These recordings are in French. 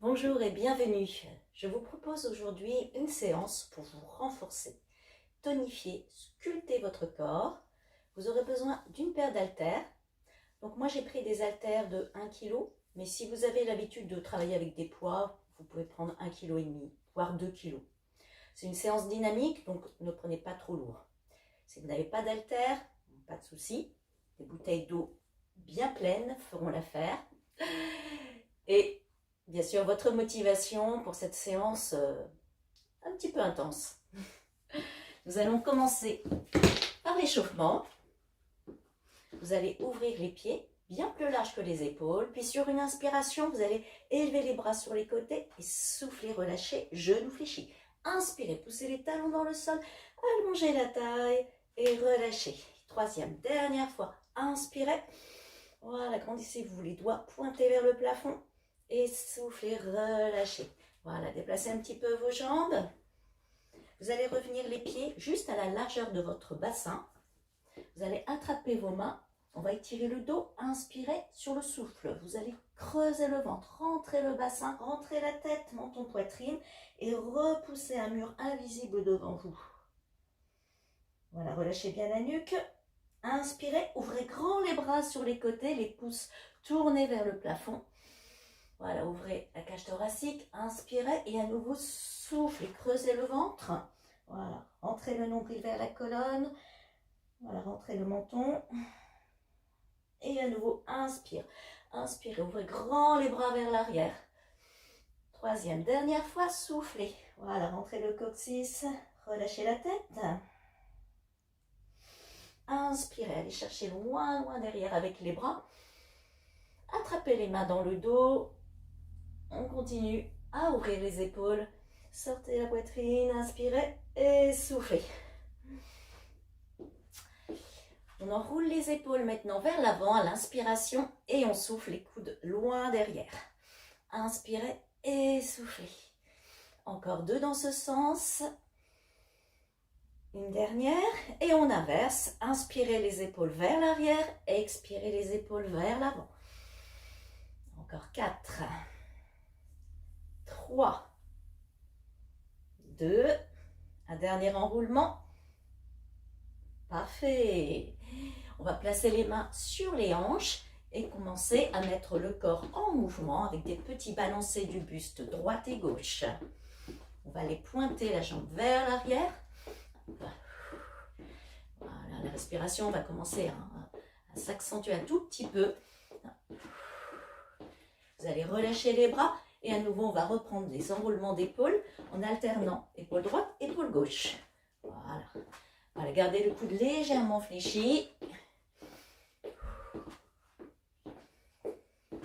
Bonjour et bienvenue. Je vous propose aujourd'hui une séance pour vous renforcer, tonifier, sculpter votre corps. Vous aurez besoin d'une paire d'haltères. Donc moi j'ai pris des haltères de 1 kg, mais si vous avez l'habitude de travailler avec des poids, vous pouvez prendre 1,5 kg, voire 2 kg. C'est une séance dynamique, donc ne prenez pas trop lourd. Si vous n'avez pas d'haltères, pas de souci. Des bouteilles d'eau bien pleines feront l'affaire. Et bien sûr, votre motivation pour cette séance un petit peu intense. Nous allons commencer par l'échauffement. Vous allez ouvrir les pieds bien plus larges que les épaules. Puis sur une inspiration, vous allez élever les bras sur les côtés et souffler, relâcher, genoux fléchis. Inspirez, poussez les talons dans le sol, allongez la taille et relâchez. Troisième, dernière fois, inspirez. Voilà, grandissez-vous, les doigts pointés vers le plafond. Et soufflez, relâchez. Voilà, déplacez un petit peu vos jambes. Vous allez revenir les pieds juste à la largeur de votre bassin. Vous allez attraper vos mains. On va étirer le dos. Inspirez sur le souffle. Vous allez creuser le ventre, rentrer le bassin, rentrer la tête, menton, poitrine et repousser un mur invisible devant vous. Voilà, relâchez bien la nuque. Inspirez, ouvrez grand les bras sur les côtés, les pouces tournés vers le plafond. Voilà, ouvrez la cage thoracique, inspirez et à nouveau soufflez, creusez le ventre. Voilà, rentrez le nombril vers la colonne. Voilà, rentrez le menton. Et à nouveau, inspire. Inspirez, ouvrez grand les bras vers l'arrière. Troisième, dernière fois, soufflez. Voilà, rentrez le coccyx, relâchez la tête. Inspirez, allez chercher loin, loin derrière avec les bras. Attrapez les mains dans le dos. On continue à ouvrir les épaules. Sortez la poitrine, inspirez et soufflez. On enroule les épaules maintenant vers l'avant à l'inspiration et on souffle les coudes loin derrière. Inspirez et soufflez. Encore deux dans ce sens. Une dernière et on inverse. Inspirez les épaules vers l'arrière, expirez les épaules vers l'avant. Encore 4. 3, 2, un dernier enroulement. Parfait. On va placer les mains sur les hanches et commencer à mettre le corps en mouvement avec des petits balancés du buste droite et gauche. On va les pointer la jambe vers l'arrière. Voilà, la respiration va commencer à s'accentuer un tout petit peu. Vous allez relâcher les bras. Et à nouveau, on va reprendre des enroulements d'épaules en alternant épaule droite, épaule gauche. Voilà. Voilà, gardez le coude légèrement fléchi.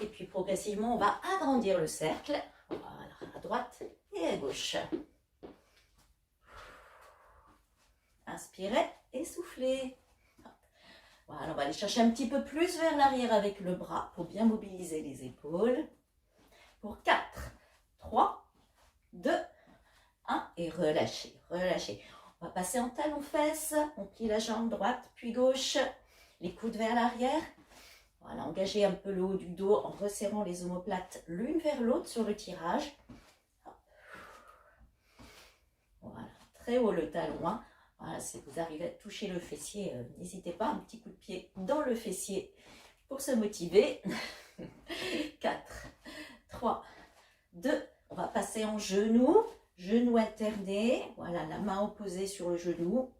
Et puis progressivement, on va agrandir le cercle. Voilà, à droite et à gauche. Inspirez et soufflez. Voilà, on va aller chercher un petit peu plus vers l'arrière avec le bras pour bien mobiliser les épaules. Pour 4, 3, 2, 1 et relâchez, relâchez. On va passer en talon-fesse, on plie la jambe droite puis gauche, les coudes vers l'arrière. Voilà, engagez un peu le haut du dos en resserrant les omoplates l'une vers l'autre sur le tirage. Voilà, très haut le talon. Hein. Voilà, si vous arrivez à toucher le fessier, n'hésitez pas, un petit coup de pied dans le fessier pour se motiver. 4, 3, 2, on va passer en genou, genou alterné, voilà, la main opposée sur le genou.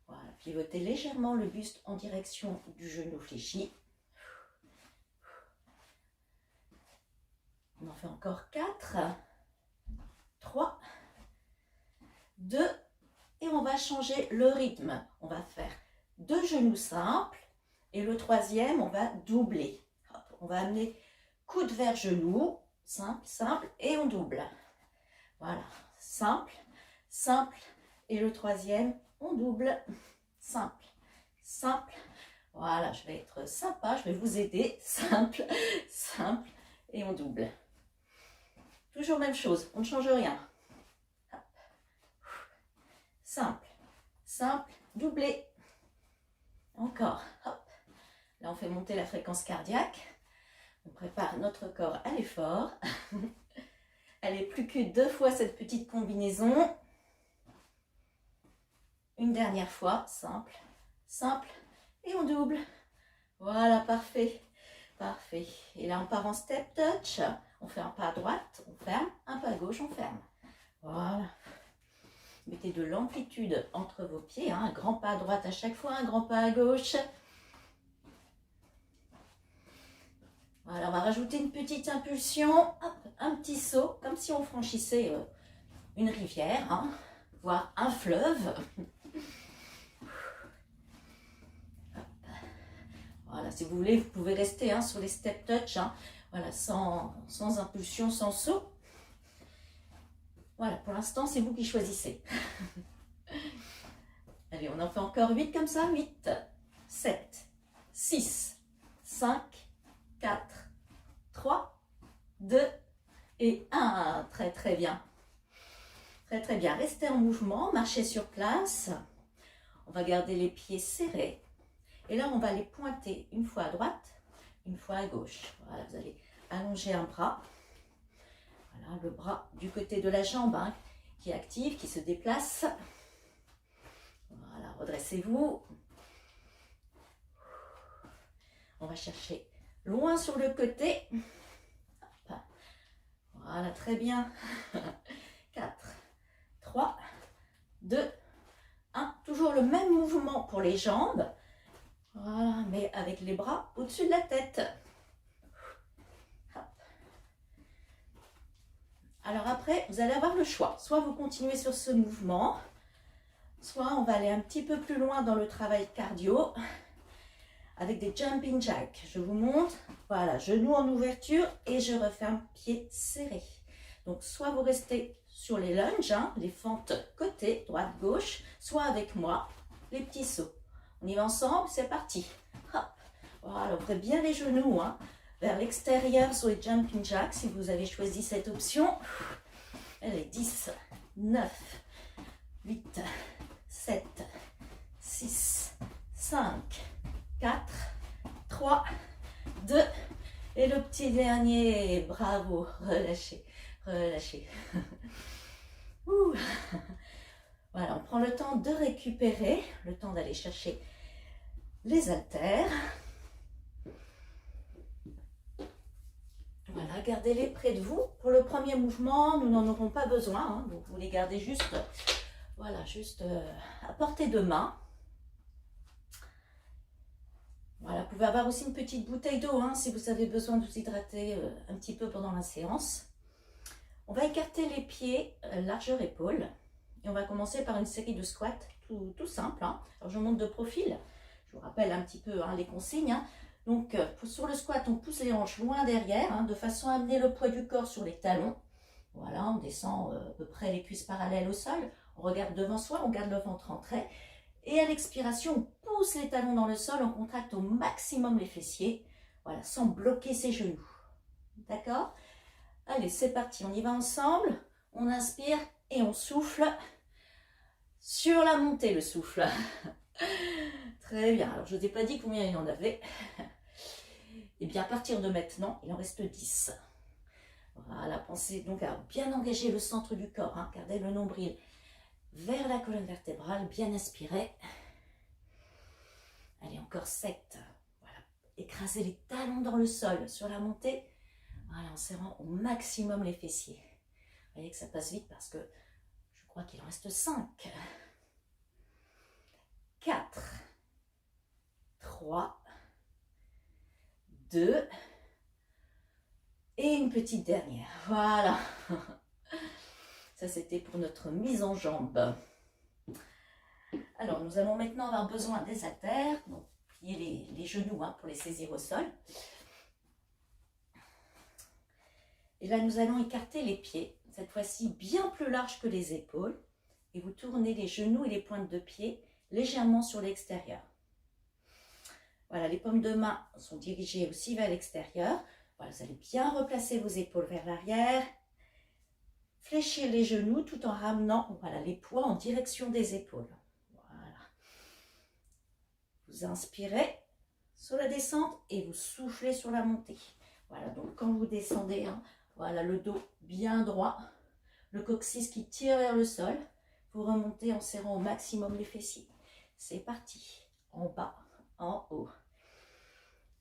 Voilà, pivotez légèrement le buste en direction du genou fléchi. On en fait encore 4, 3, 2, et on va changer le rythme. On va faire 2 genoux simples, et le troisième, on va doubler. On va amener coude vers genou, simple, simple, et on double. Voilà, simple, simple, et le troisième, on double, simple, simple. Voilà, je vais être sympa, je vais vous aider, simple, simple, et on double. Toujours même chose, on ne change rien. Simple, simple, doublé. Encore, hop. Là, on fait monter la fréquence cardiaque. On prépare notre corps à l'effort. Allez, plus que 2 fois cette petite combinaison. Une dernière fois, simple, simple, et on double. Voilà, parfait, parfait. Et là, on part en step touch. On fait un pas à droite, on ferme, un pas à gauche, on ferme. Voilà. Mettez de l'amplitude entre vos pieds, hein. Un grand pas à droite à chaque fois, un grand pas à gauche. Voilà, on va rajouter une petite impulsion, hop, un petit saut, comme si on franchissait une rivière, hein, voire un fleuve. Voilà, si vous voulez, vous pouvez rester hein, sur les step touch, hein, voilà, sans impulsion, sans saut. Voilà, pour l'instant, c'est vous qui choisissez. Allez, on en fait encore 8 comme ça. 8, 7, 6, 5, 4, 3, 2 et 1. Très, très bien. Très, très bien. Restez en mouvement, marchez sur place. On va garder les pieds serrés. Et là, on va les pointer une fois à droite, une fois à gauche. Voilà, vous allez allonger un bras. Voilà, le bras du côté de la jambe hein, qui est active, qui se déplace. Voilà, redressez-vous. On va chercher loin sur le côté. Hop. Voilà, très bien. 4, 3, 2, 1. Toujours le même mouvement pour les jambes. Voilà, mais avec les bras au-dessus de la tête. Hop. Alors après, vous allez avoir le choix. Soit vous continuez sur ce mouvement, soit on va aller un petit peu plus loin dans le travail cardio avec des jumping jacks. Je vous montre. Voilà, genoux en ouverture et je referme pieds serrés. Donc soit vous restez sur les lunges, hein, les fentes côté, droite-gauche, soit avec moi, les petits sauts. On y va ensemble, c'est parti. Hop. Voilà, ouvrez bien les genoux hein, vers l'extérieur sur les jumping jacks si vous avez choisi cette option. Allez, 10, 9, 8, 7, 6, 5, 4, 3, 2 et le petit dernier. Bravo, relâchez, relâchez. Ouh. Voilà, on prend le temps de récupérer, le temps d'aller chercher les haltères. Voilà, gardez-les près de vous. Pour le premier mouvement, nous n'en aurons pas besoin. Hein, donc vous les gardez juste, voilà, juste à portée de main. Voilà, vous pouvez avoir aussi une petite bouteille d'eau hein, si vous avez besoin de vous hydrater un petit peu pendant la séance. On va écarter les pieds, largeur épaule. Et on va commencer par une série de squats tout simple. Hein. Alors je monte de profil. Je vous rappelle un petit peu hein, les consignes. Hein. Donc sur le squat, on pousse les hanches loin derrière, hein, de façon à amener le poids du corps sur les talons. Voilà, on descend à peu près les cuisses parallèles au sol. On regarde devant soi, on garde le ventre en trait. Et à l'expiration, on pousse les talons dans le sol, on contracte au maximum les fessiers. Voilà, sans bloquer ses genoux. D'accord ? Allez, c'est parti, on y va ensemble. On inspire et on souffle. Sur la montée, le souffle. Très bien. Alors, je ne vous ai pas dit combien il y en avait. Et bien, à partir de maintenant, il en reste 10. Voilà, pensez donc à bien engager le centre du corps. Hein. Gardez le nombril vers la colonne vertébrale, bien inspiré. Allez, encore 7. Voilà. Écrasez les talons dans le sol sur la montée. Voilà, en serrant au maximum les fessiers. Vous voyez que ça passe vite parce que je crois qu'il en reste 5. 4, 3, 2 et une petite dernière. Voilà. Ça, c'était pour notre mise en jambe. Alors, nous allons maintenant avoir besoin des haltères. Donc, pliez les genoux hein, pour les saisir au sol. Et là, nous allons écarter les pieds, cette fois-ci bien plus large que les épaules. Et vous tournez les genoux et les pointes de pied légèrement sur l'extérieur. Voilà, les paumes de main sont dirigées aussi vers l'extérieur. Voilà, vous allez bien replacer vos épaules vers l'arrière. Fléchir les genoux tout en ramenant voilà, les poids en direction des épaules. Voilà. Vous inspirez sur la descente et vous soufflez sur la montée. Voilà, donc quand vous descendez, hein, voilà, le dos bien droit, le coccyx qui tire vers le sol. Vous remontez en serrant au maximum les fessiers. C'est parti. En bas, en haut.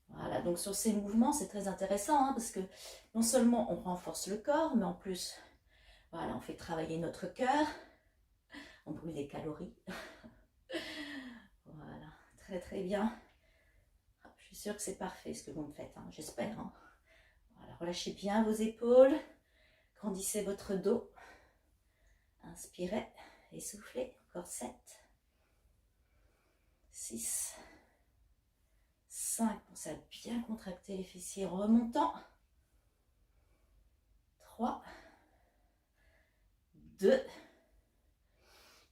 Voilà, donc sur ces mouvements, c'est très intéressant hein, parce que non seulement on renforce le corps, mais en plus, voilà, on fait travailler notre cœur, on brûle des calories. Voilà, très très bien. Je suis sûre que c'est parfait ce que vous me faites, hein, j'espère. Hein. Voilà, relâchez bien vos épaules, grandissez votre dos. Inspirez, essoufflez, encore 7, 6, 5, pensez à bien contracter les fessiers en remontant. 3, 2,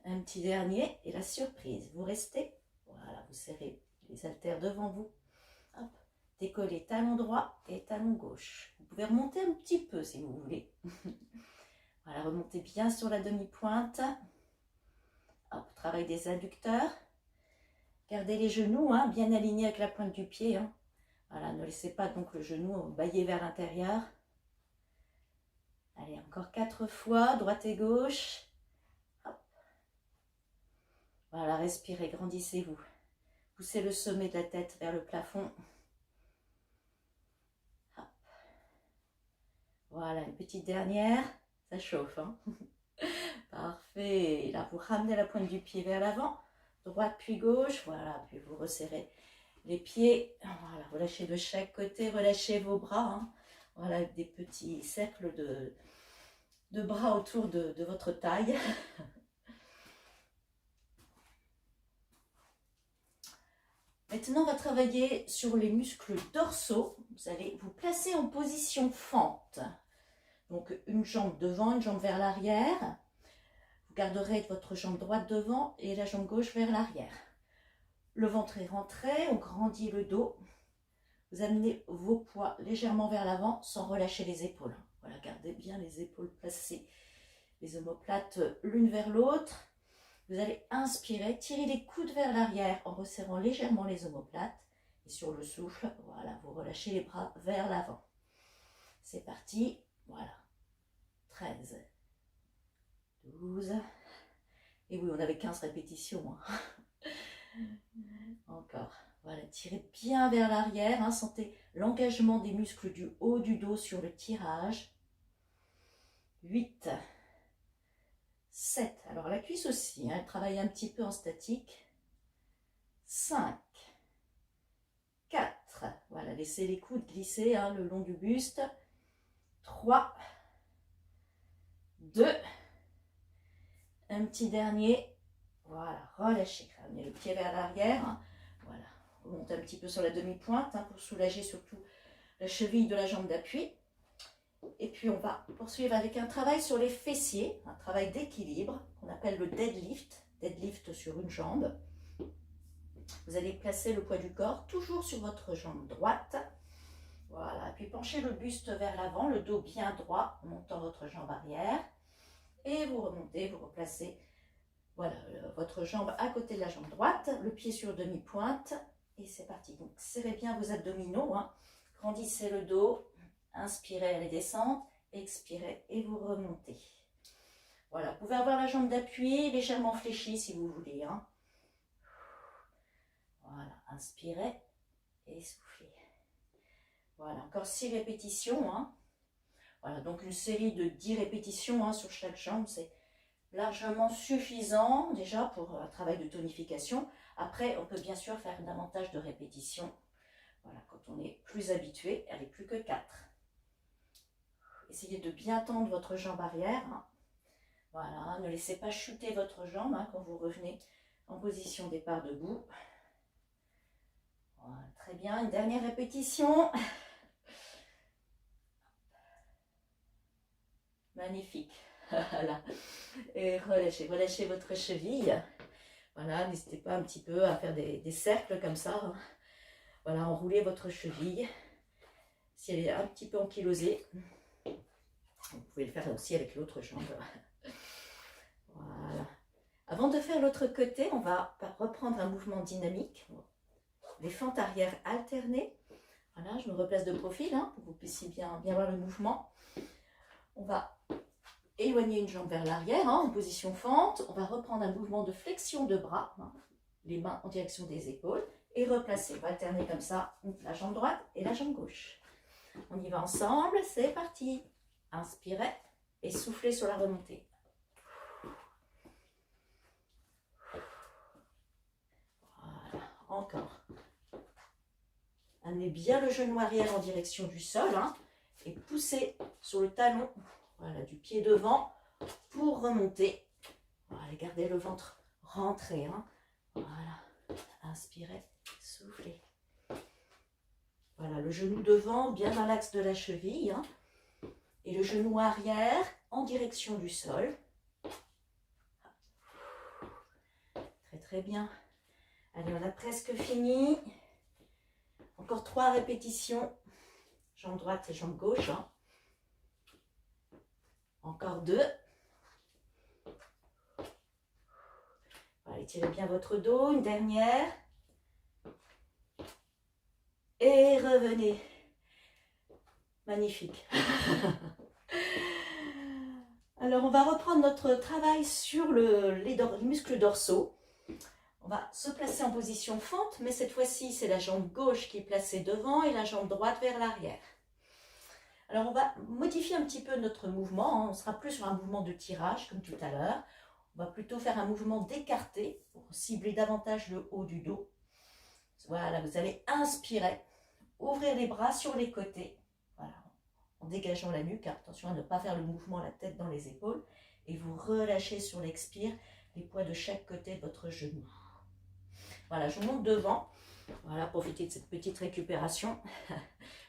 un petit dernier et la surprise. Vous restez, voilà, vous serrez les haltères devant vous. Hop, décollez talon droit et talon gauche. Vous pouvez remonter un petit peu si vous voulez. Voilà, remontez bien sur la demi-pointe. Hop, travail des adducteurs. Gardez les genoux hein, bien alignés avec la pointe du pied. Hein. Voilà, ne laissez pas donc le genou bâiller vers l'intérieur. Allez, encore 4 fois, droite et gauche. Hop. Voilà, respirez, grandissez-vous. Poussez le sommet de la tête vers le plafond. Hop. Voilà, une petite dernière. Ça chauffe, hein. Parfait. Et là, vous ramenez la pointe du pied vers l'avant. Droite puis gauche. Voilà, puis vous resserrez les pieds. Voilà, relâchez de chaque côté. Relâchez vos bras. Hein. Voilà, des petits cercles de bras autour de votre taille. Maintenant, on va travailler sur les muscles dorsaux. Vous allez vous placer en position fente. Donc, une jambe devant, une jambe vers l'arrière. Vous garderez votre jambe droite devant et la jambe gauche vers l'arrière. Le ventre est rentré, on grandit le dos. Vous amenez vos poids légèrement vers l'avant sans relâcher les épaules. Voilà, gardez bien les épaules placées, les omoplates l'une vers l'autre. Vous allez inspirer, tirer les coudes vers l'arrière en resserrant légèrement les omoplates. Et sur le souffle, voilà, vous relâchez les bras vers l'avant. C'est parti, voilà. 13, 12. Et oui, on avait 15 répétitions. Hein. Encore. Voilà, tirez bien vers l'arrière. Hein, sentez l'engagement des muscles du haut du dos sur le tirage. 8. 7. Alors la cuisse aussi, hein, elle travaille un petit peu en statique. 5. 4. Voilà, laissez les coudes glisser hein, le long du buste. 3. 2. Un petit dernier. Voilà, relâchez. Ramenez le pied vers l'arrière. Hein, voilà, remontez un petit peu sur la demi-pointe hein, pour soulager surtout la cheville de la jambe d'appui. Et puis on va poursuivre avec un travail sur les fessiers, un travail d'équilibre qu'on appelle le deadlift, deadlift sur une jambe. Vous allez placer le poids du corps toujours sur votre jambe droite. Voilà, puis penchez le buste vers l'avant, le dos bien droit, en montant votre jambe arrière. Et vous remontez, vous replacez voilà, votre jambe à côté de la jambe droite, le pied sur demi-pointe. Et c'est parti. Donc serrez bien vos abdominaux, hein. Grandissez le dos. Inspirez, allez descendre, expirez et vous remontez. Voilà, vous pouvez avoir la jambe d'appui légèrement fléchie si vous voulez. Hein. Voilà, inspirez et soufflez. Voilà, encore 6 répétitions. Hein. Voilà, donc une série de 10 répétitions hein, sur chaque jambe, c'est largement suffisant déjà pour un travail de tonification. Après, on peut bien sûr faire davantage de répétitions. Voilà, quand on est plus habitué, elle n'est plus que 4. Essayez de bien tendre votre jambe arrière. Hein. Voilà, ne laissez pas chuter votre jambe hein, quand vous revenez en position départ debout. Voilà, très bien, une dernière répétition. Magnifique. Voilà. Et relâchez, relâchez votre cheville. Voilà, n'hésitez pas un petit peu à faire des cercles comme ça. Hein. Voilà, enroulez votre cheville. Si elle est un petit peu ankylosée, vous pouvez le faire aussi avec l'autre jambe. Voilà. Avant de faire l'autre côté, on va reprendre un mouvement dynamique. Les fentes arrière alternées. Voilà, je me replace de profil hein, pour que vous puissiez bien voir le mouvement. On va éloigner une jambe vers l'arrière hein, en position fente. On va reprendre un mouvement de flexion de bras, hein, les mains en direction des épaules et replacer. On va alterner comme ça la jambe droite et la jambe gauche. On y va ensemble, c'est parti. Inspirez et soufflez sur la remontée. Voilà, encore. Amenez bien le genou arrière en direction du sol hein, et poussez sur le talon voilà, du pied devant pour remonter. Voilà, gardez le ventre rentré. Hein. Voilà, inspirez, soufflez. Voilà, le genou devant bien dans l'axe de la cheville hein, et le genou arrière en direction du sol. Très très bien. Allez, on a presque fini. Encore 3 répétitions. Jambe droite et jambe gauche. Hein. Encore 2. Voilà, étirez bien votre dos. Une dernière. Et revenez. Magnifique. Alors, on va reprendre notre travail sur les muscles dorsaux. On va se placer en position fente, mais cette fois-ci, c'est la jambe gauche qui est placée devant et la jambe droite vers l'arrière. Alors, on va modifier un petit peu notre mouvement. Hein. On sera plus sur un mouvement de tirage, comme tout à l'heure. On va plutôt faire un mouvement d'écarté pour cibler davantage le haut du dos. Voilà, vous allez inspirer, ouvrir les bras sur les côtés. Voilà, en dégageant la nuque. Attention à ne pas faire le mouvement la tête dans les épaules. Et vous relâchez sur l'expire les poids de chaque côté de votre genou. Voilà, je monte devant. Voilà, profitez de cette petite récupération.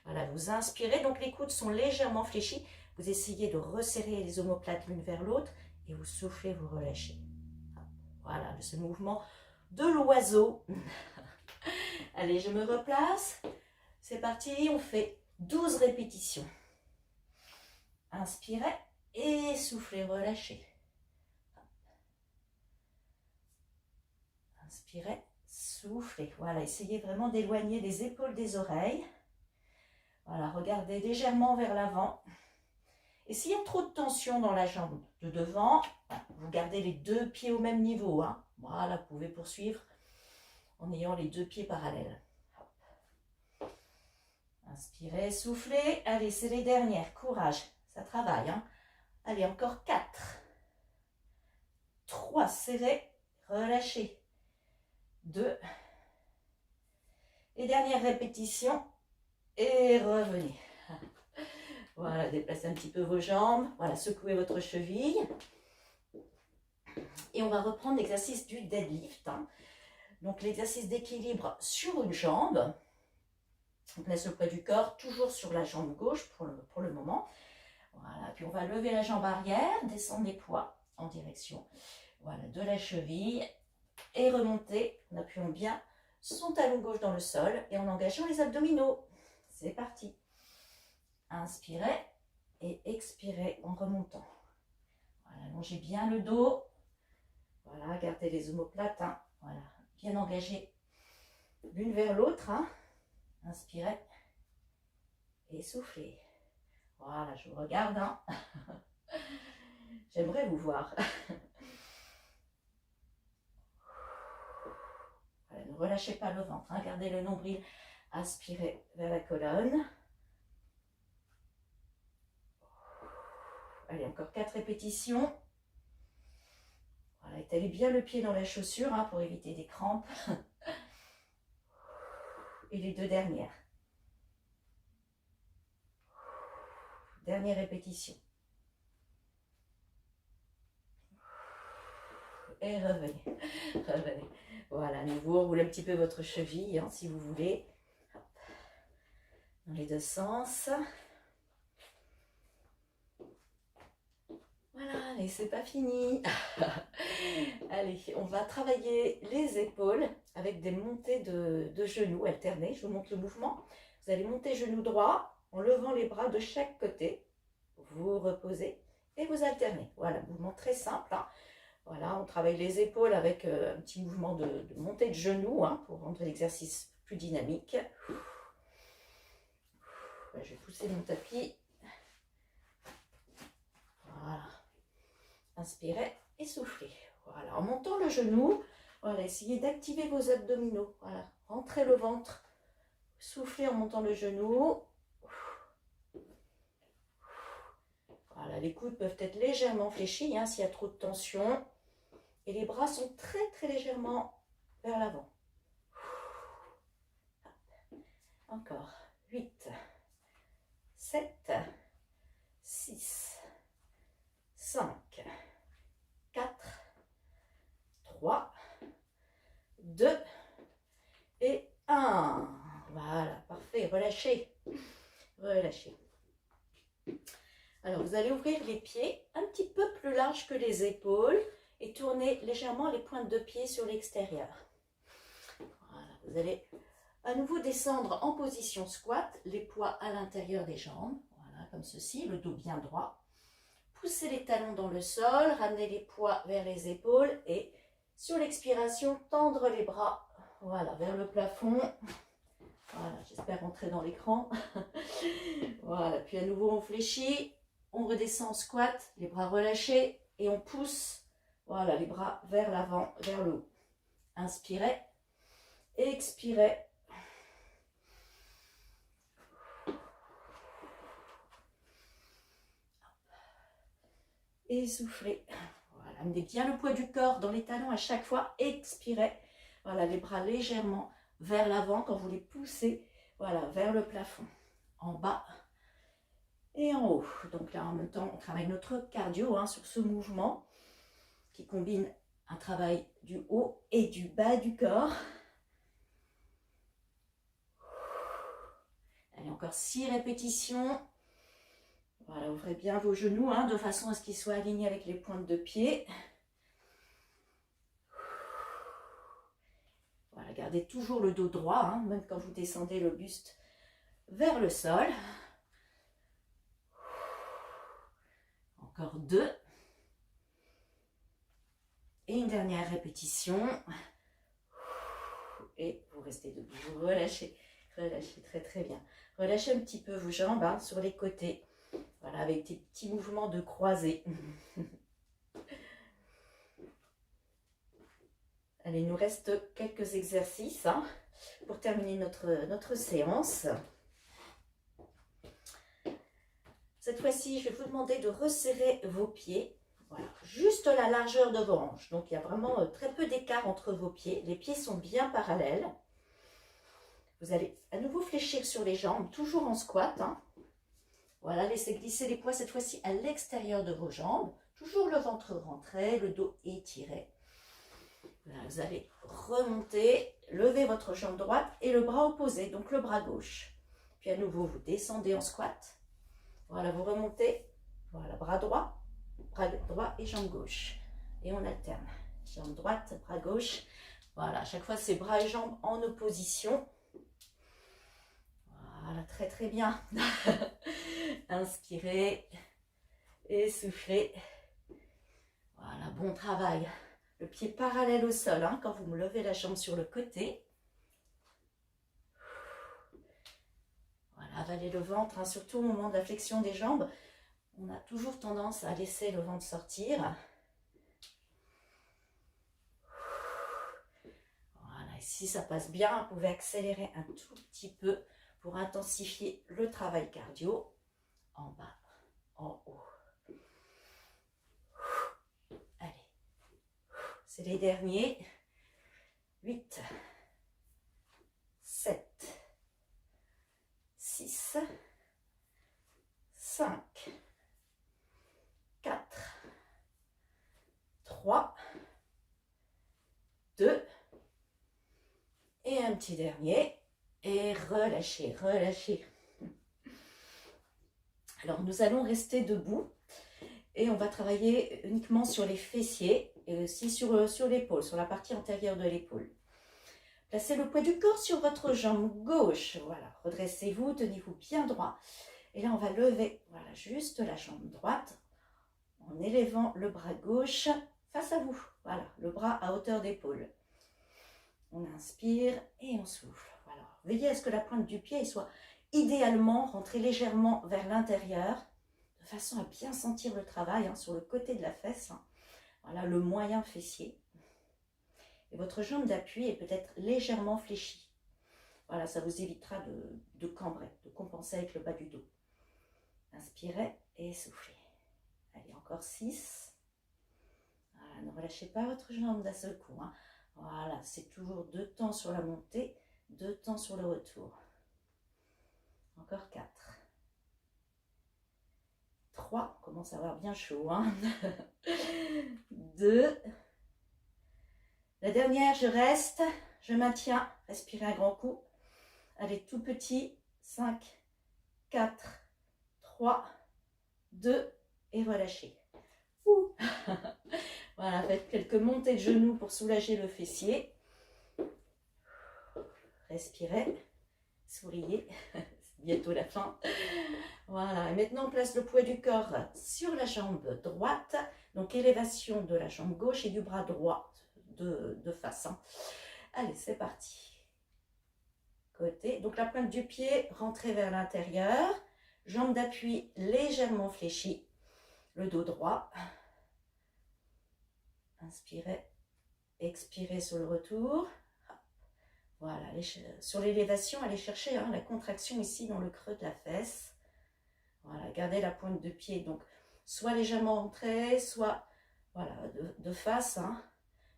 Voilà, vous inspirez. Donc les coudes sont légèrement fléchis. Vous essayez de resserrer les omoplates l'une vers l'autre et vous soufflez, vous relâchez. Voilà, ce mouvement de l'oiseau. Allez, je me replace. C'est parti, on fait 12 répétitions. Inspirez et soufflez, relâchez. Inspirez, soufflez. Voilà, essayez vraiment d'éloigner les épaules des oreilles. Voilà, regardez légèrement vers l'avant. Et s'il y a trop de tension dans la jambe de devant, vous gardez les 2 pieds au même niveau. Hein. Voilà, vous pouvez poursuivre en ayant les 2 pieds parallèles. Hop. Inspirez, soufflez. Allez, c'est les dernières. Courage, ça travaille. Hein. Allez, encore 4. 3, serrez, relâchez. 2. Et dernière répétition. Et revenez. Voilà, déplacez un petit peu vos jambes. Voilà, secouez votre cheville. Et on va reprendre l'exercice du deadlift. Hein. Donc l'exercice d'équilibre sur une jambe. On laisse le poids du corps toujours sur la jambe gauche pour le moment. Voilà, puis on va lever la jambe arrière, descendre les poids en direction voilà, de la cheville et remonter en appuyant bien son talon gauche dans le sol et en engageant les abdominaux. C'est parti. Inspirez et expirez en remontant. Voilà, allongez bien le dos. Voilà, gardez les omoplates. Hein. Voilà, bien engagés l'une vers l'autre. Hein. Inspirez et soufflez. Voilà, je vous regarde. Hein. J'aimerais vous voir. Voilà, ne relâchez pas le ventre. Hein. Gardez le nombril aspiré vers la colonne. Allez, encore 4 répétitions. Voilà, étalez bien le pied dans la chaussure hein, pour éviter des crampes. Et les 2 dernières. Dernière répétition. Et revenez. Revenez. Voilà, à nouveau, roulez un petit peu votre cheville hein, si vous voulez. Hop. Dans les 2 sens. Voilà, et c'est pas fini. Allez, on va travailler les épaules avec des montées de genoux alternées. Je vous montre le mouvement. Vous allez monter genou droit en levant les bras de chaque côté. Vous reposez et vous alternez. Voilà, mouvement très simple. Hein. Voilà, on travaille les épaules avec un petit mouvement de montée de genoux hein, pour rendre l'exercice plus dynamique. là, je vais pousser mon tapis. Voilà. Inspirez et soufflez. Voilà, en montant le genou, voilà, essayez d'activer vos abdominaux. Voilà, rentrez le ventre. Soufflez en montant le genou. Voilà, les coudes peuvent être légèrement fléchis hein, s'il y a trop de tension. Et les bras sont très légèrement vers l'avant. Encore. 8, 7, 6, 5, 4, 3, 2 et 1. Voilà, parfait. Relâchez. Relâchez. Alors, vous allez ouvrir les pieds un petit peu plus large que les épaules et tourner légèrement les pointes de pied sur l'extérieur. Voilà, vous allez à nouveau descendre en position squat, les poids à l'intérieur des jambes, voilà, comme ceci, le dos bien droit. Poussez les talons dans le sol, ramenez les poids vers les épaules et sur l'expiration, tendre les bras, voilà, vers le plafond. Voilà, j'espère rentrer dans l'écran. Voilà, puis à nouveau on fléchit, on redescend en squat, les bras relâchés et on pousse, voilà, les bras vers l'avant, vers le haut. Inspirez, expirez. Et soufflez. Voilà, amenez bien le poids du corps dans les talons à chaque fois. Expirez. Voilà, les bras légèrement vers l'avant quand vous les poussez. Voilà, vers le plafond. En bas et en haut. Donc là, en même temps, on travaille notre cardio hein, sur ce mouvement qui combine un travail du haut et du bas du corps. Allez, encore 6 répétitions. Voilà, ouvrez bien vos genoux hein, de façon à ce qu'ils soient alignés avec les pointes de pied. Voilà, gardez toujours le dos droit, hein, même quand vous descendez le buste vers le sol. Encore 2. Et une dernière répétition. Et vous restez debout, vous relâchez, relâchez très bien. Relâchez un petit peu vos jambes hein, sur les côtés. Voilà, avec des petits mouvements de croisée. Allez, il nous reste quelques exercices hein, pour terminer notre séance. Cette fois-ci, je vais vous demander de resserrer vos pieds. Voilà, juste la largeur de vos hanches. Donc, il y a vraiment très peu d'écart entre vos pieds. Les pieds sont bien parallèles. Vous allez à nouveau fléchir sur les jambes, toujours en squat. Hein. Voilà, laissez glisser les poids cette fois-ci à l'extérieur de vos jambes. Toujours le ventre rentré, le dos étiré. Voilà, vous allez remonter, lever votre jambe droite et le bras opposé, donc le bras gauche. Puis à nouveau, vous descendez en squat. Voilà, vous remontez. Voilà, bras droit et jambe gauche. Et on alterne. Jambe droite, bras gauche. Voilà, à chaque fois, c'est bras et jambes en opposition. Voilà, très bien. Inspirez et soufflez. Voilà, bon travail. Le pied parallèle au sol, hein, quand vous me levez la jambe sur le côté. Voilà, avalez le ventre, hein, surtout au moment de la flexion des jambes. On a toujours tendance à laisser le ventre sortir. Voilà, et si ça passe bien, vous pouvez accélérer un tout petit peu pour intensifier le travail cardio. En bas, en haut. Allez, c'est les derniers. 8, 7, 6, 5, 4, 3, 2, et un petit dernier. Et relâchez, relâchez. Alors, nous allons rester debout et on va travailler uniquement sur les fessiers et aussi sur l'épaule, sur la partie antérieure de l'épaule. Placez le poids du corps sur votre jambe gauche. Voilà, redressez-vous, tenez-vous bien droit. Et là, on va lever, voilà, juste la jambe droite en élevant le bras gauche face à vous. Voilà, le bras à hauteur d'épaule. On inspire et on souffle. Voilà, veillez à ce que la pointe du pied soit Idéalement, rentrez légèrement vers l'intérieur, de façon à bien sentir le travail hein, sur le côté de la fesse. Hein. Voilà, le moyen fessier. Et votre jambe d'appui est peut-être légèrement fléchie. Voilà, ça vous évitera de cambrer, de compenser avec le bas du dos. Inspirez et soufflez. Allez, encore 6. Voilà, ne relâchez pas votre jambe d'un seul coup. Hein. Voilà, c'est toujours 2 temps sur la montée, 2 temps sur le retour. Encore 4. 3, on commence à avoir bien chaud. Hein. 2. La dernière, je reste, je maintiens. Respirez un grand coup. Allez, tout petit. 5, 4, 3, 2 et relâchez. Ouh. Voilà, faites quelques montées de genoux pour soulager le fessier. Respirez, souriez, c'est bientôt la fin. Voilà, et maintenant on place le poids du corps sur la jambe droite, donc élévation de la jambe gauche et du bras droit de face. Hein. Allez, c'est parti. Côté, donc la pointe du pied, rentrez vers l'intérieur, jambe d'appui légèrement fléchie, le dos droit. Inspirez, expirez sur le retour. Voilà, sur l'élévation, allez chercher hein, la contraction ici dans le creux de la fesse. Voilà, gardez la pointe de pied, donc soit légèrement rentrée, soit voilà, de face, hein,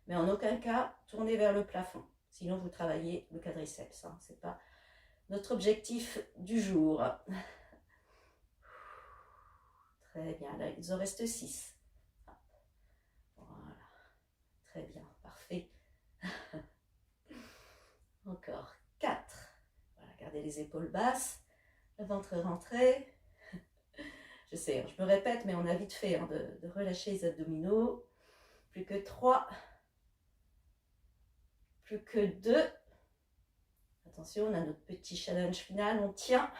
mais en aucun cas tournez vers le plafond. Sinon vous travaillez le quadriceps, hein, c'est pas notre objectif du jour. Très bien, là il en reste 6. Voilà, très bien, parfait. Encore 4. Voilà, gardez les épaules basses, le ventre rentré. Je sais, je me répète, mais on a vite fait hein, de relâcher les abdominaux. Plus que 3. Plus que 2. Attention, on a notre petit challenge final. On tient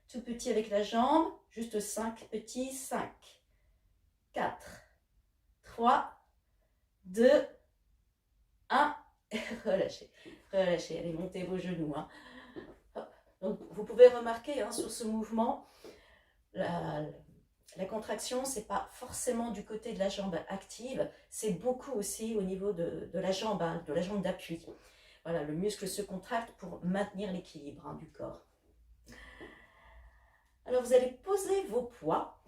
tout petit avec la jambe. Juste 5 petits. 5, 4, 3, 2, 1. Et relâchez. Relâchez. Allez, montez vos genoux. Hein. Donc, vous pouvez remarquer hein, sur ce mouvement, la contraction, ce n'est pas forcément du côté de la jambe active, c'est beaucoup aussi au niveau de la jambe, hein, de la jambe d'appui. Voilà, le muscle se contracte pour maintenir l'équilibre hein, du corps. Alors, vous allez poser vos poids.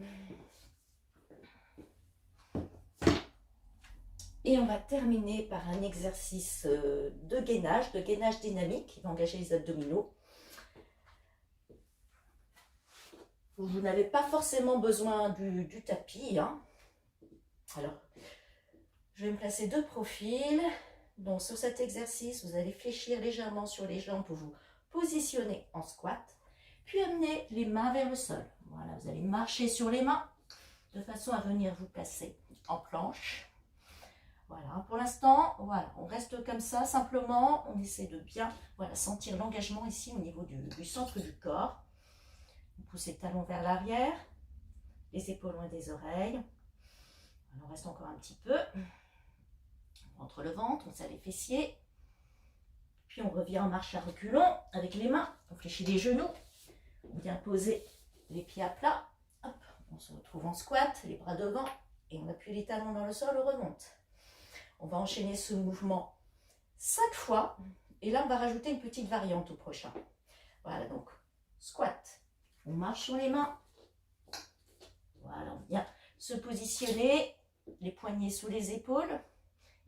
Et on va terminer par un exercice de gainage dynamique qui va engager les abdominaux. Vous n'avez pas forcément besoin du tapis. Hein. Alors, je vais me placer de profil. Donc, sur cet exercice, vous allez fléchir légèrement sur les jambes pour vous positionner en squat. Puis amener les mains vers le sol. Voilà, vous allez marcher sur les mains de façon à venir vous placer en planche. Voilà, pour l'instant, voilà, on reste comme ça. Simplement, on essaie de bien voilà, sentir l'engagement ici au niveau du centre du corps. Vous poussez les talons vers l'arrière, les épaules loin des oreilles. Alors, on reste encore un petit peu. On rentre le ventre, on serre les fessiers. Puis on revient en marche à reculons avec les mains. On fléchit les genoux. On vient poser les pieds à plat. Hop, on se retrouve en squat, les bras devant. Et on appuie les talons dans le sol, on remonte. On va enchaîner ce mouvement 5 fois. Et là, on va rajouter une petite variante au prochain. Voilà, donc squat. On marche sur les mains. Voilà, on vient se positionner, les poignets sous les épaules.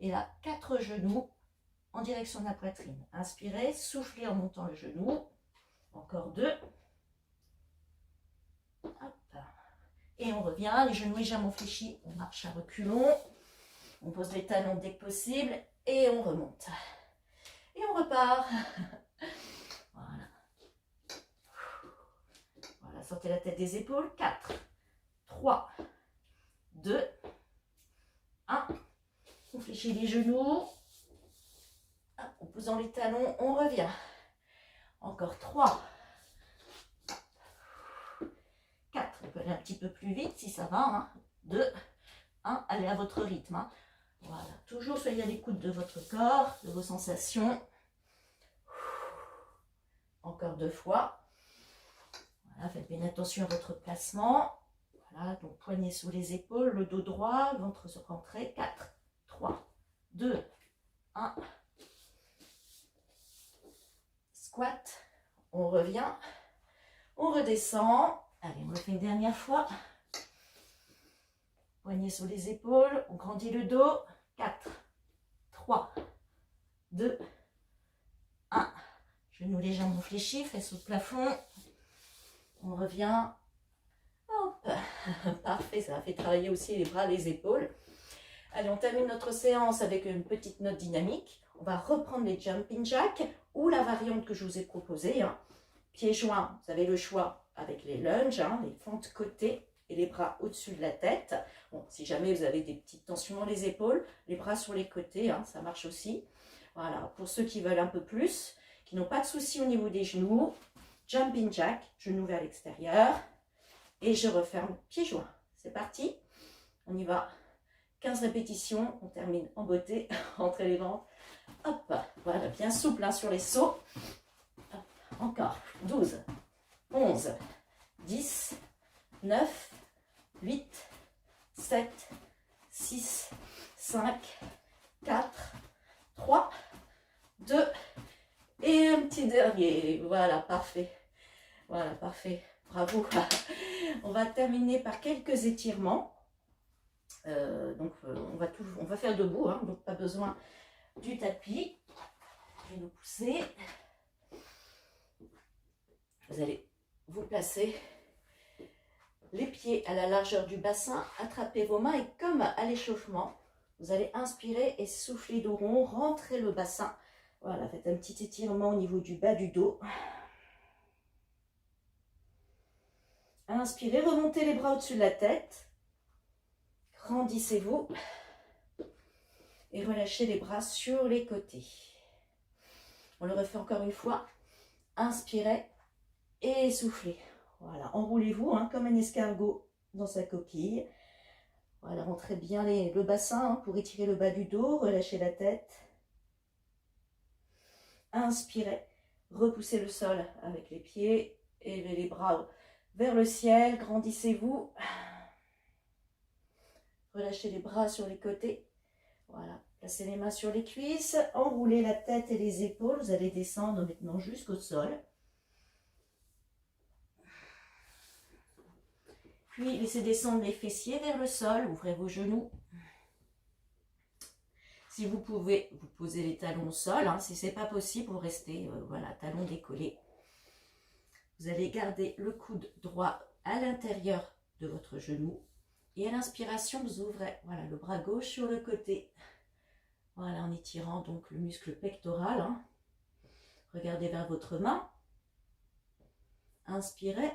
Et là, 4 genoux en direction de la poitrine. Inspirez, soufflez en montant le genou. Encore 2. Hop. Et on revient, les genoux légèrement fléchis. On marche à reculons. On pose les talons dès que possible. Et on remonte. Et on repart. Voilà. Voilà, sortez la tête des épaules. 4, 3, 2, 1. On fléchit les genoux. En posant les talons, on revient. Encore 3, 4. On peut aller un petit peu plus vite si ça va. Hein. 2, 1. Allez à votre rythme. Hein. Voilà. Toujours soyez à l'écoute de votre corps, de vos sensations. Encore 2 fois. Voilà, faites bien attention à votre placement. Voilà, donc poignets sous les épaules, le dos droit, ventre rentré. 4, 3, 2, 1. Squat. On revient. On redescend. Allez, on le fait une dernière fois. Poignets sous les épaules. On grandit le dos. 4, 3, 2, 1. Genoux légèrement fléchis, fesses au plafond. On revient. Hop. Parfait, ça a fait travailler aussi les bras, les épaules. Allez, on termine notre séance avec une petite note dynamique. On va reprendre les jumping jacks ou la variante que je vous ai proposée. Pieds joints, vous avez le choix avec les lunges, les fentes côté et les bras au-dessus de la tête. Bon, si jamais vous avez des petites tensions dans les épaules, les bras sur les côtés, ça marche aussi. Voilà, pour ceux qui veulent un peu plus, qui n'ont pas de soucis au niveau des genoux, jumping jack, genoux vers l'extérieur. Et je referme pieds joints. C'est parti, on y va. 15 répétitions, on termine en beauté, entre les ventres. Hop, voilà, bien souple sur les sauts. Hop, encore, 12, 11, 10, 9, 8, 7, 6, 5, 4, 3, 2, et un petit dernier. Voilà, parfait. Voilà, parfait. Bravo. On va terminer par quelques étirements. On va faire debout, donc pas besoin du tapis. Je vais nous pousser. Vous allez vous placer les pieds à la largeur du bassin, attrapez vos mains et comme à l'échauffement, vous allez inspirer et souffler dos rond, rentrez le bassin. Voilà, faites un petit étirement au niveau du bas du dos. Inspirez, remontez les bras au-dessus de la tête. Grandissez-vous. Et relâchez les bras sur les côtés. On le refait encore une fois. Inspirez et soufflez. Voilà, enroulez-vous comme un escargot dans sa coquille. Voilà, rentrez bien le bassin pour étirer le bas du dos. Relâchez la tête. Inspirez. Repoussez le sol avec les pieds. Élevez les bras vers le ciel. Grandissez-vous. Relâchez les bras sur les côtés. Voilà, placez les mains sur les cuisses, enroulez la tête et les épaules, vous allez descendre maintenant jusqu'au sol. Puis laissez descendre les fessiers vers le sol, ouvrez vos genoux. Si vous pouvez, vous posez les talons au sol, si ce n'est pas possible, vous restez, voilà, talons décollés. Vous allez garder le coude droit à l'intérieur de votre genou. Et à l'inspiration, vous ouvrez voilà, le bras gauche sur le côté. Voilà, en étirant donc le muscle pectoral. Regardez vers votre main. Inspirez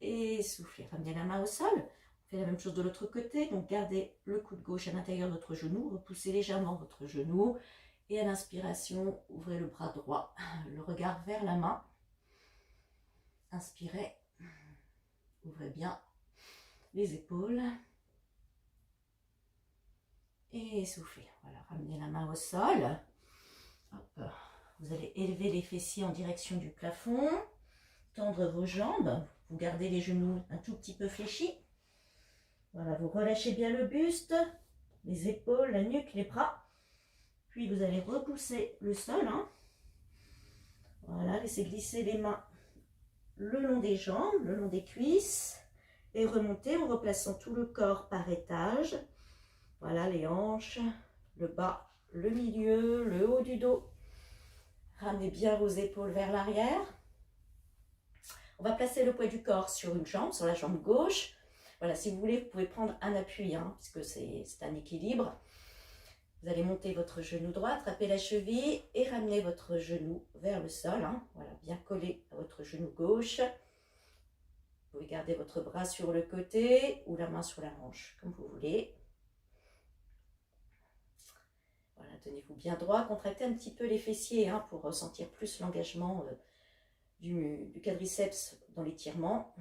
et soufflez. Ramenez la main au sol. On fait la même chose de l'autre côté. Donc gardez le coude gauche à l'intérieur de votre genou. Repoussez légèrement votre genou. Et à l'inspiration, ouvrez le bras droit. Le regard vers la main. Inspirez. Ouvrez bien les épaules. Et soufflez. Voilà, ramenez la main au sol. Hop. Vous allez élever les fessiers en direction du plafond. Tendre vos jambes. Vous gardez les genoux un tout petit peu fléchis. Voilà, vous relâchez bien le buste, les épaules, la nuque, les bras. Puis vous allez repousser le sol. Voilà, laissez glisser les mains le long des jambes, le long des cuisses. Et remonter en replaçant tout le corps par étage. Voilà, les hanches, le bas, le milieu, le haut du dos. Ramenez bien vos épaules vers l'arrière. On va placer le poids du corps sur une jambe, sur la jambe gauche. Voilà, si vous voulez, vous pouvez prendre un appui, puisque c'est un équilibre. Vous allez monter votre genou droit, attraper la cheville et ramener votre genou vers le sol. Voilà, bien collé à votre genou gauche. Vous pouvez garder votre bras sur le côté ou la main sur la hanche, comme vous voulez. Voilà, tenez-vous bien droit, contractez un petit peu les fessiers pour ressentir plus l'engagement du quadriceps dans l'étirement.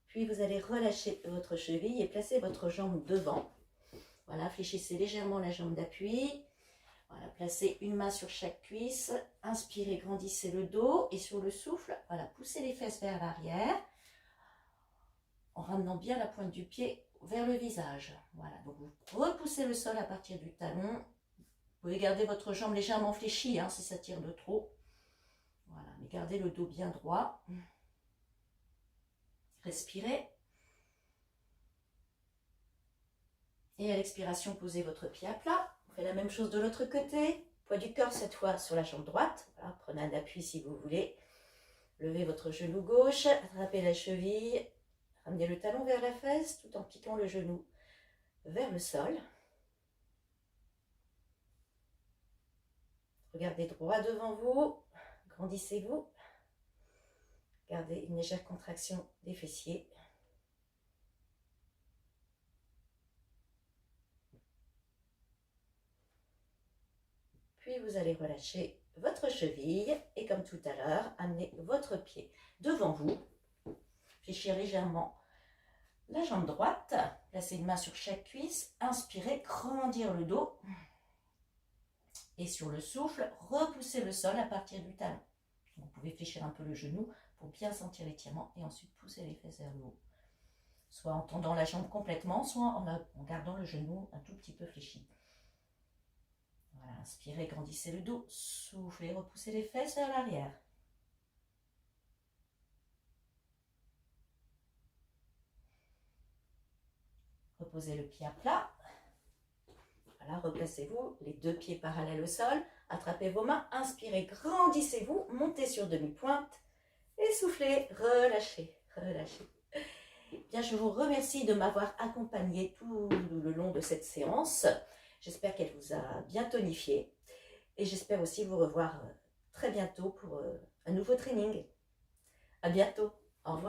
Puis vous allez relâcher votre cheville et placer votre jambe devant. Voilà, fléchissez légèrement la jambe d'appui. Voilà, placez une main sur chaque cuisse, inspirez, grandissez le dos et sur le souffle, voilà, poussez les fesses vers l'arrière en ramenant bien la pointe du pied vers le visage. Voilà, donc vous repoussez le sol à partir du talon. Vous pouvez garder votre jambe légèrement fléchie si ça tire de trop. Voilà, mais gardez le dos bien droit. Respirez. Et à l'expiration, posez votre pied à plat. On fait la même chose de l'autre côté. Poids du corps cette fois sur la jambe droite. Voilà, prenez un appui si vous voulez. Levez votre genou gauche, attrapez la cheville. Ramenez le talon vers la fesse tout en piquant le genou vers le sol. Regardez droit devant vous. Grandissez-vous. Gardez une légère contraction des fessiers. Puis vous allez relâcher votre cheville et comme tout à l'heure, amenez votre pied devant vous. Fléchir légèrement la jambe droite. Placez une main sur chaque cuisse. Inspirez, grandir le dos. Et sur le souffle, repoussez le sol à partir du talon. Vous pouvez fléchir un peu le genou pour bien sentir l'étirement et ensuite pousser les fesses vers le haut. Soit en tendant la jambe complètement, soit en gardant le genou un tout petit peu fléchi. Voilà, inspirez, grandissez le dos. Soufflez, repoussez les fesses vers l'arrière. Reposez le pied à plat. Voilà, replacez-vous, les deux pieds parallèles au sol. Attrapez vos mains, inspirez, grandissez-vous, montez sur demi-pointe et soufflez, relâchez, relâchez. Bien, je vous remercie de m'avoir accompagné tout le long de cette séance. J'espère qu'elle vous a bien tonifié et j'espère aussi vous revoir très bientôt pour un nouveau training. À bientôt.